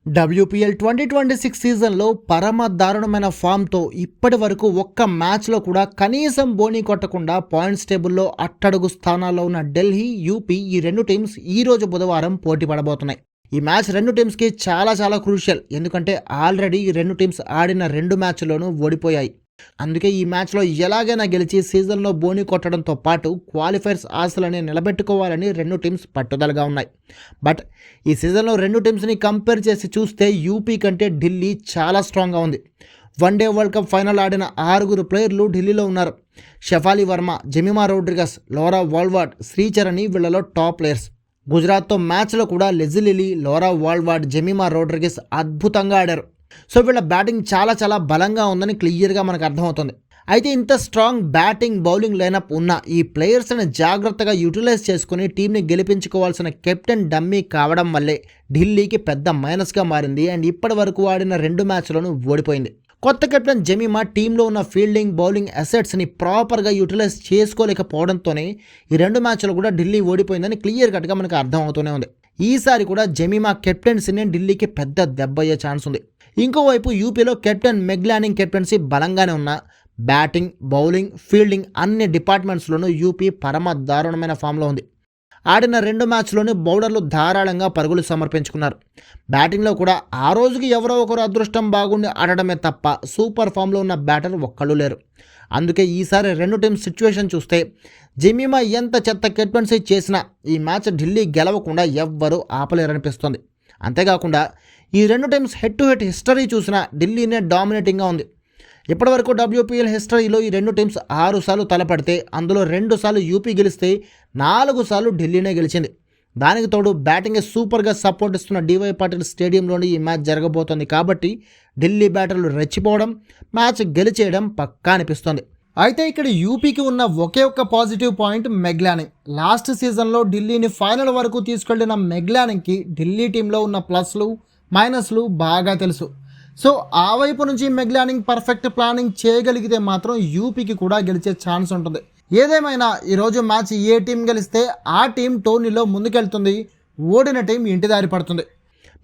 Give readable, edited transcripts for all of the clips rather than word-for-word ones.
WPL 2026 సీజన్లో పరమ దారుణమైన ఫామ్తో ఇప్పటి వరకు ఒక్క మ్యాచ్లో కూడా కనీసం బోనీ కొట్టకుండా పాయింట్స్ టేబుల్లో అట్టడుగు స్థానాల్లో ఉన్న ఢిల్లీ, యూపీ ఈ రెండు టీమ్స్ ఈ రోజు బుధవారం పోటీ పడబోతున్నాయి. ఈ మ్యాచ్ రెండు టీమ్స్కి చాలా క్రూషియల్. ఎందుకంటే ఆల్రెడీ ఈ రెండు టీమ్స్ ఆడిన రెండు మ్యాచ్ల్లోనూ ఓడిపోయాయి. అందుకే ఈ మ్యాచ్లో ఎలాగైనా గెలిచి సీజన్లో బోనీ కొట్టడంతో పాటు క్వాలిఫైర్స్ ఆశలని నిలబెట్టుకోవాలని రెండు టీమ్స్ పట్టుదలగా ఉన్నాయి. బట్ ఈ సీజన్లో రెండు టీమ్స్ని కంపేర్ చేసి చూస్తే యూపీ కంటే ఢిల్లీ చాలా స్ట్రాంగ్గా ఉంది. వన్డే వరల్డ్ కప్ ఫైనల్ ఆడిన 6 ప్లేయర్లు ఢిల్లీలో ఉన్నారు. షెఫాలి వర్మ, జెమిమా రోడ్రిగస్, లోరా వాల్వార్డ్, శ్రీచరణి వీళ్లలో టాప్ ప్లేయర్స్. గుజరాత్తో మ్యాచ్లో కూడా లెజిలిలీ, లోరా వాల్వార్డ్, జెమిమా రోడ్రిగస్ అద్భుతంగా ఆడారు. సో వీళ్ళ బ్యాటింగ్ చాలా బలంగా ఉందని క్లియర్గా మనకు అర్థమవుతుంది. అయితే ఇంత స్ట్రాంగ్ బ్యాటింగ్ బౌలింగ్ లైనప్ ఉన్న ఈ ప్లేయర్స్ని జాగ్రత్తగా యూటిలైజ్ చేసుకుని టీంని గెలిపించుకోవాల్సిన కెప్టెన్ డమ్మీ కావడం వల్లే ఢిల్లీకి పెద్ద మైనస్గా మారింది. అండ్ ఇప్పటి వరకు ఆడిన రెండు మ్యాచ్లను ఓడిపోయింది. కొత్త కెప్టెన్ జెమిమా టీంలో ఉన్న ఫీల్డింగ్, బౌలింగ్ అసెట్స్ని ప్రాపర్గా యూటిలైజ్ చేసుకోలేకపోవడంతోనే ఈ రెండు మ్యాచ్లు కూడా ఢిల్లీ ఓడిపోయిందని క్లియర్ కట్గా మనకు అర్థమవుతూనే ఉంది. ఈసారి కూడా జెమిమా కెప్టెన్సీనే ఢిల్లీకి పెద్ద దెబ్బ అయ్యే ఛాన్స్ ఉంది. ఇంకోవైపు యూపీలో కెప్టెన్ మెగ్లానింగ్ కెప్టెన్సీ బలంగానే ఉన్న బ్యాటింగ్, బౌలింగ్, ఫీల్డింగ్ అన్ని డిపార్ట్మెంట్స్లోనూ యూపీ పరమ దారుణమైన ఫామ్లో ఉంది. ఆడిన రెండు మ్యాచ్లోని బౌలర్లు ధారాళంగా పరుగులు సమర్పించుకున్నారు. బ్యాటింగ్లో కూడా ఆ రోజుకి ఎవరో ఒకరు అదృష్టం బాగుండి ఆడడమే తప్ప సూపర్ ఫామ్లో ఉన్న బ్యాటర్ ఒక్కళ్ళు లేరు. అందుకే ఈసారి రెండు టీమ్స్ సిచ్యువేషన్ చూస్తే జెమిమా ఎంత చెత్త కెప్టెన్సీ చేసినా ఈ మ్యాచ్ ఢిల్లీ గెలవకుండా ఎవ్వరూ ఆపలేరనిపిస్తుంది. అంతేకాకుండా ఈ రెండు teams head to head history చూసినా ఢిల్లీనే డామినేటింగ్గా ఉంది. ఇప్పటివరకు WPL హిస్టరీలో ఈ రెండు టీమ్స్ 6 సార్లు తలపడితే అందులో 2 సార్లు యూపీ గెలిస్తే 4 సార్లు ఢిల్లీనే గెలిచింది. దానికి తోడు బ్యాటింగ్ సూపర్గా సపోర్ట్ ఇస్తున్న DY పాటిల్ స్టేడియంలోని ఈ మ్యాచ్ జరగబోతోంది. కాబట్టి ఢిల్లీ బ్యాటర్లు రెచ్చిపోవడం, మ్యాచ్ గెలిచేయడం పక్కా అనిపిస్తోంది. అయితే ఇక్కడ యూపీకి ఉన్న ఒకే ఒక్క పాజిటివ్ పాయింట్ మెగ్లానింగ్. లాస్ట్ సీజన్లో ఢిల్లీని ఫైనల్ వరకు తీసుకెళ్లిన మెగ్లానింగ్కి ఢిల్లీ టీంలో ఉన్న ప్లస్లు, మైనస్లు బాగా తెలుసు. సో ఆ వైపు నుంచి మెగ్లానింగ్ పర్ఫెక్ట్ ప్లానింగ్ చేయగలిగితే మాత్రం యూపీకి కూడా గెలిచే ఛాన్స్ ఉంటుంది. ఏదేమైనా ఈరోజు మ్యాచ్ ఏ టీం గెలిస్తే ఆ టీం టోర్నీలో ముందుకెళ్తుంది, ఓడిన టీం ఇంటి దారి పడుతుంది.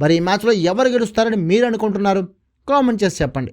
మరి ఈ మ్యాచ్లో ఎవరు గెలుస్తారని మీరు అనుకుంటున్నారు? కామెంట్ చేసి చెప్పండి.